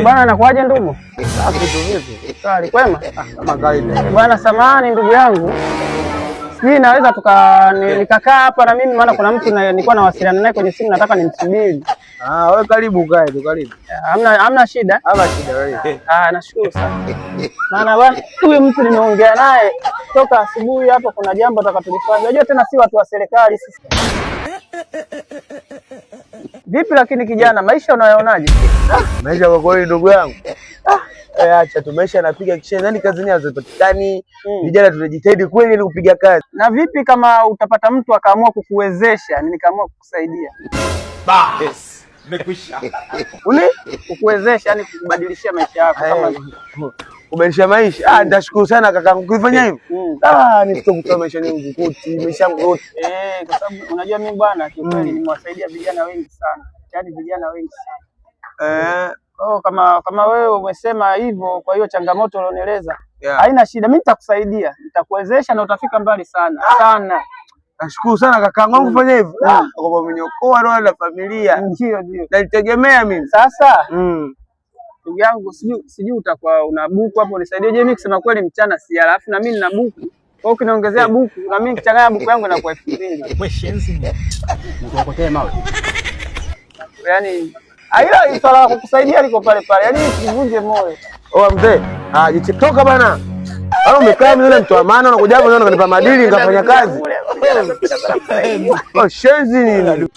Bwana anakuaje ndugu? Kali kwema? Kama kawaida. Bwana samahani ndugu yangu. Sijui naweza nikakaa hapa na mimi maana kuna mtu nilikuwa nawasiliana naye kwenye simu nataka nimsubiri. Wewe karibu kae tu karibu. Hamna shida? Hamna shida wewe. Nashukuru sana. Maana bwana huyu mtu nimeongea naye toka asubuhi hapa kuna jambo tutakatulifanya. Unajua tena si watu wa serikali sisi. Vipi lakini kijana maisha unayaonaje? Maisha kwa kweli ndugu yangu. Acha tu maisha yanapiga kisha nani kazini hazipatikani. Vijana tunajitahidi kweli ili kupiga kazi. Na vipi kama utapata mtu akaamua kukuwezesha, nikaamua kukusaidia? Yes. Nimekwisha. Kukuwezesha yani kukubadilishia maisha yako kama kubadilisha maisha. Nitashukuru sana kaka. Ukifanya hivyo. Nitakutoa maisha yangu kuti, maisha yangu yote. Kwa sababu unajua mimi bwana kiukweli nimewasaidia vijana wengi sana. Yaani vijana wengi sana. Kama wewe umesema hivyo, kwa hiyo changamoto ulionieleza haina shida, mimi nitakusaidia, nitakuwezesha na utafika mbali sana sana. Nashukuru sana kaka wangu kufanya hivyo. Kwa mnyokoa roho la familia. Ndio. Na nitegemea mimi. Sasa ndugu yangu sijui utakuwa una buku hapo unisaidie. Je, mimi kusema kweli mchana si alafu na mimi nina buku. Kwa hiyo ukiniongezea buku na mimi nikichanganya buku yangu inakuwa 2000. Wewe shenzi. Mtakokea mawe. Yaani Aila swala la kukusaidia liko pale pale. Yaani usivunje moyo. Mzee, jitoka bana. Au umekaa mimi yule mtu wa maana unakuja hapo unaona kanipa madili nikafanya kazi. Shenzi nini?